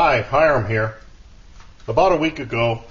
Hi, Hiram here. About a week ago,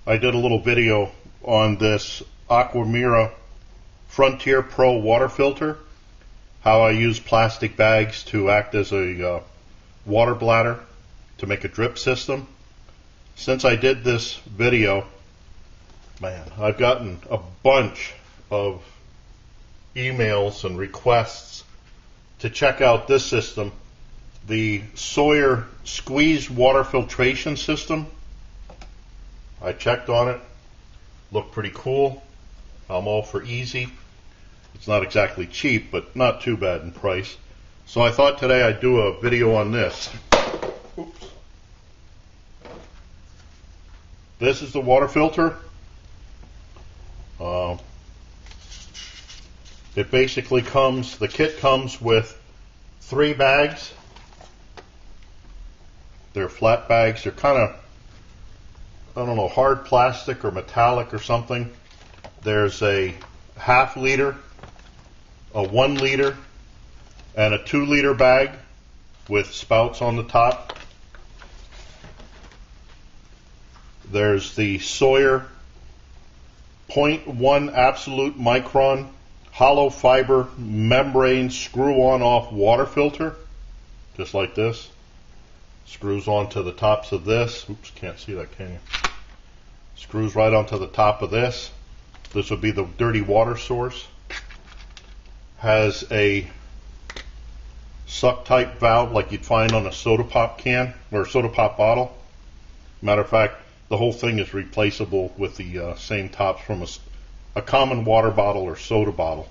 I did a little video on this Aquamira Frontier Pro water filter, how I use plastic bags to act as a water bladder to make a drip system. Since I did this video, man, I've gotten a bunch of emails and requests to check out this system, the Sawyer Squeeze Water Filtration system. I checked on it, looked pretty cool. I'm all for easy. It's not exactly cheap, but not too bad in price. So I thought today I'd do a video on this. Oops. This is the water filter. It basically comes, the kit comes with 3 bags. They're flat bags. They're kind of, I don't know, hard plastic or metallic or something. There's a ½ liter, a 1 liter, and a 2 liter bag with spouts on the top. There's the Sawyer 0.1 absolute micron hollow fiber membrane screw-on off water filter, just like this. Screws onto the tops of this. Oops, can't see that, can you? Screws right onto the top of this. This would be the dirty water source. Has a suck type valve like you'd find on a soda pop can or a soda pop bottle. Matter of fact, the whole thing is replaceable with the same tops from a common water bottle or soda bottle.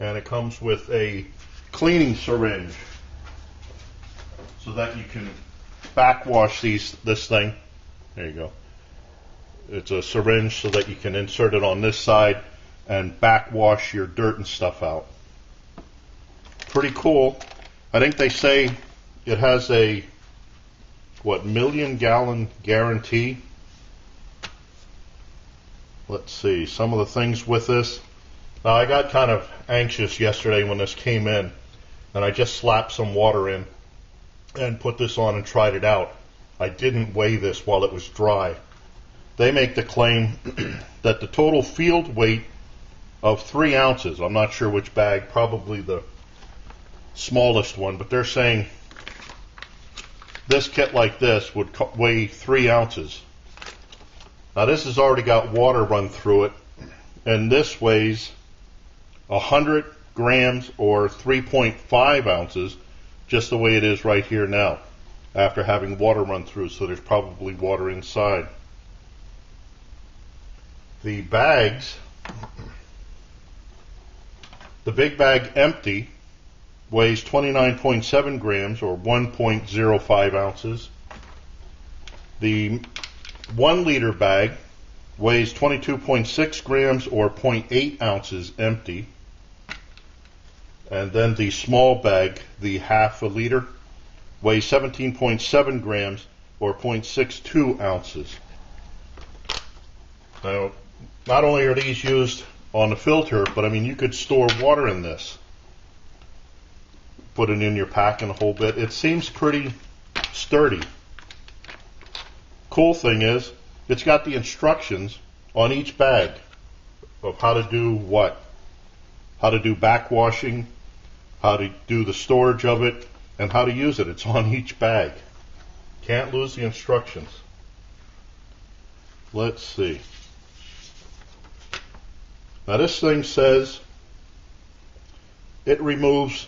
And it comes with a cleaning syringe so that you can backwash this thing. There you go. It's a syringe so that you can insert it on this side and backwash your dirt and stuff out. Pretty cool. I think they say it has a, what, million-gallon guarantee. Let's see, some of the things with this. Now, I got kind of anxious yesterday when this came in, and I just slapped some water in and put this on and tried it out. I didn't weigh this while it was dry. They make the claim that the total field weight of 3 ounces, I'm not sure which bag, probably the smallest one, but they're saying this kit like this would weigh 3 ounces. Now this has already got water run through it, and this weighs 100 grams or 3.5 ounces, just the way it is right here now, after having water run through, so there's probably water inside. The bags, the big bag empty weighs 29.7 grams or 1.05 ounces. The 1 liter bag weighs 22.6 grams or 0.8 ounces empty. And then the small bag, the ½ liter, weighs 17.7 grams or 0.62 ounces. Now, not only are these used on the filter, but I mean, you could store water in this. Put it in your pack and a whole bit. It seems pretty sturdy. Cool thing is, it's got the instructions on each bag of how to do what. How to do backwashing, how to do the storage of it, and how to use it. It's on each bag. Can't lose the instructions. Let's see. Now this thing says it removes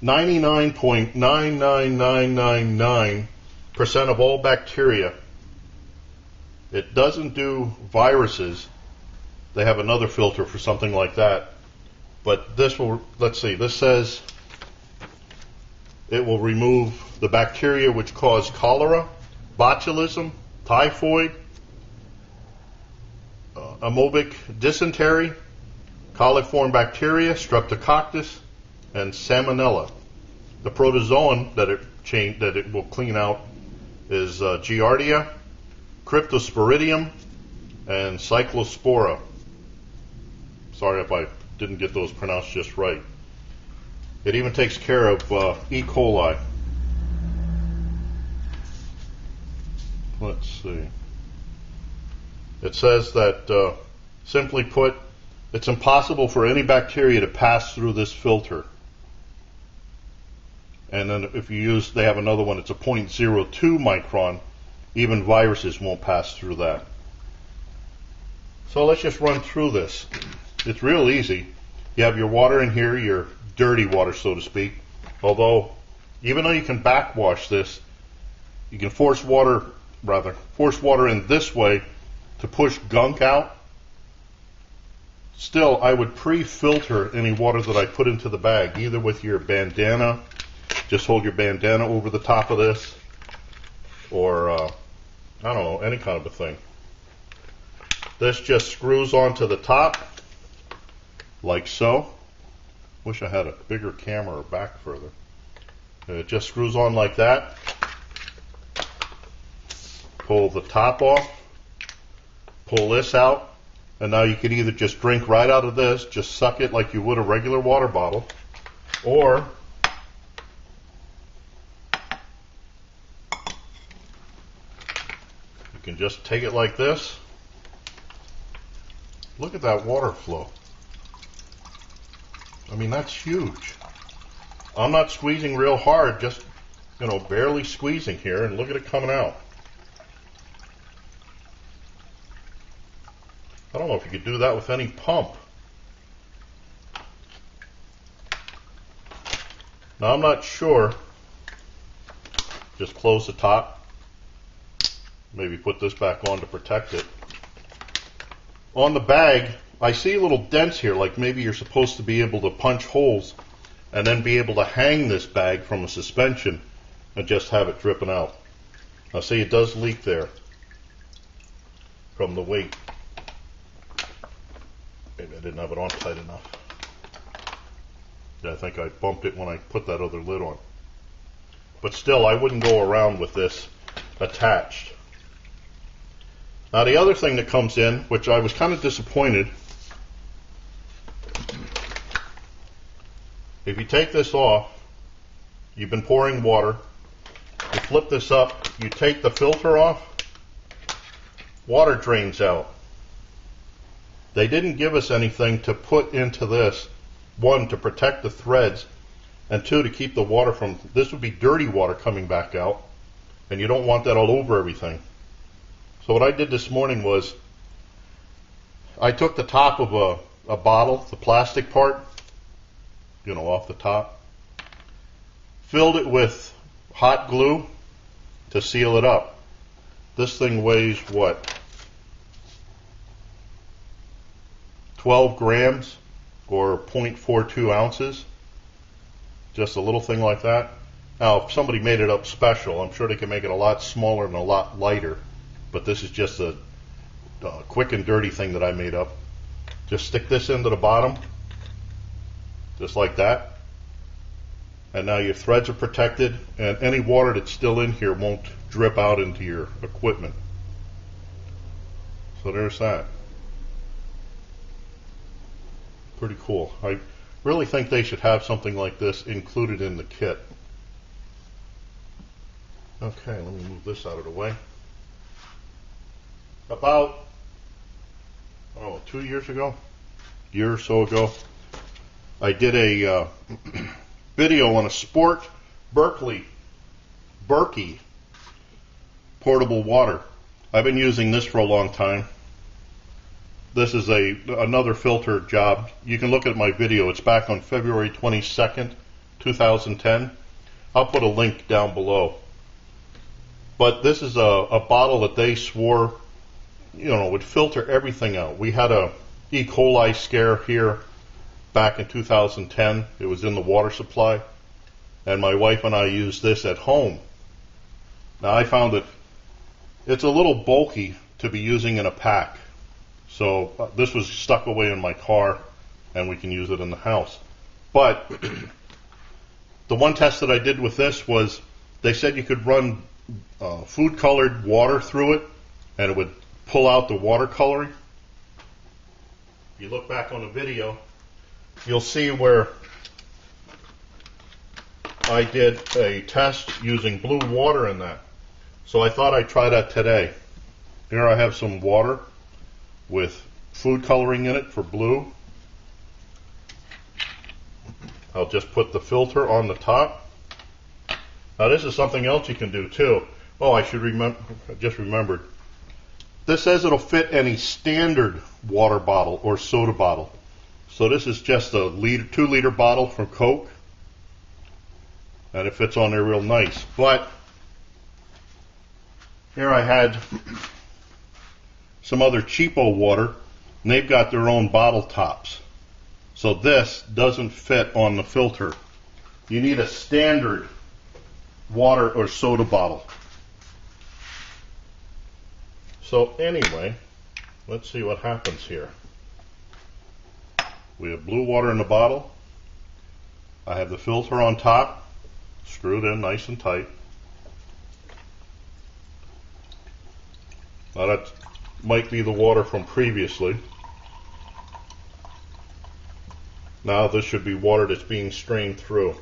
99.99999% of all bacteria. It doesn't do viruses. They have another filter for something like that. But this will, let's see, this says it will remove the bacteria which cause cholera, botulism, typhoid, amoebic dysentery, coliform bacteria, streptococcus, and salmonella. The protozoan that it will clean out is Giardia, Cryptosporidium, and Cyclospora. Sorry if I didn't get those pronounced just right. It even takes care of E. coli. Let's see. It says that, simply put, it's impossible for any bacteria to pass through this filter. And then if you use, they have another one, it's a 0.02 micron. Even viruses won't pass through that. So let's just run through this. It's real easy. You have your water in here, your dirty water, so to speak. Although, even though you can backwash this, you can force water in this way to push gunk out. Still, I would pre-filter any water that I put into the bag, either with your bandana. Just hold your bandana over the top of this, or I don't know, any kind of a thing. This just screws onto the top, like so. Wish I had a bigger camera or back further. It just screws on like that. Pull the top off, pull this out, and now you can either just drink right out of this, just suck it like you would a regular water bottle, or you can just take it like this. Look at that water flow. I mean, that's huge. I'm not squeezing real hard, just, barely squeezing here, and look at it coming out. I don't know if you could do that with any pump. Now, I'm not sure. Just close the top. Maybe put this back on to protect it. On the bag, I see little dents here, like maybe you're supposed to be able to punch holes and then be able to hang this bag from a suspension and just have it dripping out. Now see, it does leak there from the weight. Maybe I didn't have it on tight enough. Yeah, I think I bumped it when I put that other lid on. But still, I wouldn't go around with this attached. Now the other thing that comes in, which I was kind of disappointed, if you take this off, you've been pouring water, you flip this up, you take the filter off, water drains out. They didn't give us anything to put into this, one, to protect the threads, and two, to keep the water from, this would be dirty water coming back out, and you don't want that all over everything. So what I did this morning was, I took the top of a bottle, the plastic part, off the top, filled it with hot glue to seal it up. This thing weighs what? 12 grams or 0.42 ounces. Just a little thing like that. Now, if somebody made it up special, I'm sure they can make it a lot smaller and a lot lighter. But this is just a quick and dirty thing that I made up. Just stick this into the bottom, just like that. And now your threads are protected, and any water that's still in here won't drip out into your equipment. So there's that. Pretty cool. I really think they should have something like this included in the kit. Okay, let me move this out of the way. About, 2 years ago, year or so ago, I did a video on a sport Berkey portable water. I've been using this for a long time. This is another filter job. You can look at my video. It's back on February 22nd, 2010. I'll put a link down below. But this is a bottle that they swore would filter everything out. We had a E. coli scare here back in 2010. It was in the water supply, and my wife and I used this at home. Now I found that it's a little bulky to be using in a pack, so this was stuck away in my car, and we can use it in the house. But the one test that I did with this was, they said you could run food colored water through it, and it would pull out the water coloring. You look back on the video, you'll see where I did a test using blue water in that. So I thought I'd try that today. Here I have some water with food coloring in it for blue. I'll just put the filter on the top. Now this is something else you can do too. Oh, I just remembered. This says it'll fit any standard water bottle or soda bottle. So this is just a 2-liter bottle from Coke. And it fits on there real nice. But here I had some other cheapo water, and they've got their own bottle tops. So this doesn't fit on the filter. You need a standard water or soda bottle. So anyway, let's see what happens here. We have blue water in the bottle. I have the filter on top, screwed in nice and tight. Now that might be the water from previously. Now this should be water that's being strained through.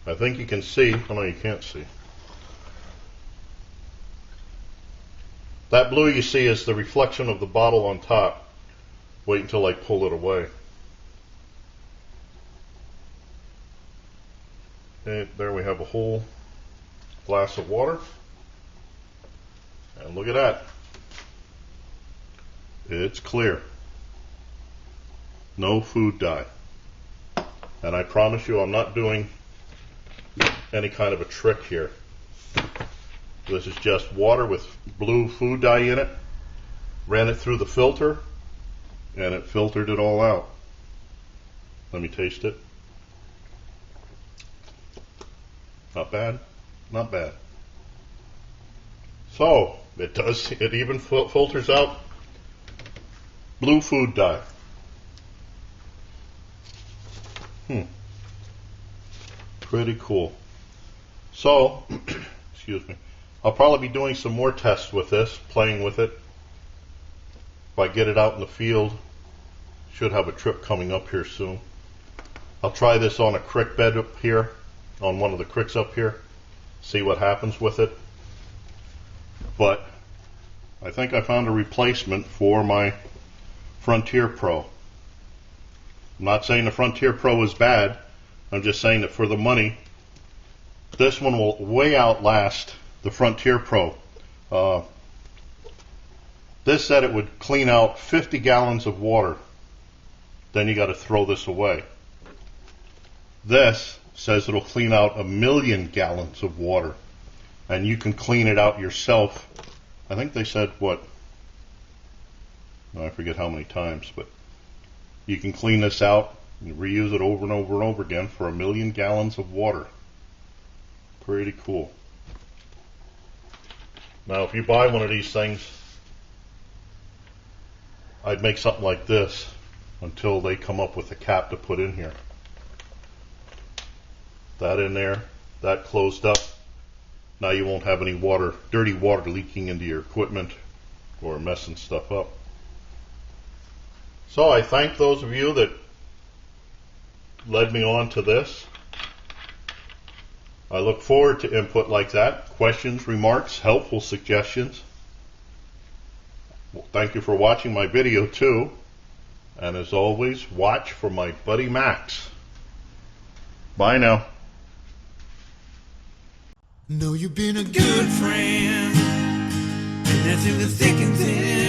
I think you can see, oh no, you can't see. That blue you see is the reflection of the bottle on top. Wait until I pull it away. And there we have a whole glass of water. And look at that. It's clear. No food dye. And I promise you I'm not doing any kind of a trick here. This is just water with blue food dye in it. Ran it through the filter and it filtered it all out. Let me taste it. Not bad, not bad. So it even filters out blue food dye. Pretty cool. So, excuse me, I'll probably be doing some more tests with this, playing with it. If I get it out in the field, should have a trip coming up here soon. I'll try this on a creek bed up here, on one of the creeks up here, see what happens with it. But I think I found a replacement for my Frontier Pro. I'm not saying the Frontier Pro is bad. I'm just saying that for the money, this one will way outlast the Frontier Pro. This said it would clean out 50 gallons of water. Then you got to throw this away. This says it'll clean out 1,000,000 gallons of water. And you can clean it out yourself. I think they said what? I forget how many times, but you can clean this out and reuse it over and over and over again for 1,000,000 gallons of water. Pretty cool. Now if you buy one of these things, I'd make something like this until they come up with a cap to put in here. That in there, that closed up. Now you won't have any water, dirty water leaking into your equipment or messing stuff up. So I thank those of you that led me on to this. I look forward to input like that, questions, remarks, helpful suggestions. Well, thank you for watching my video too. And as always, watch for my buddy Max. Bye now. Know you've been a good friend, and that's in the thick and thin.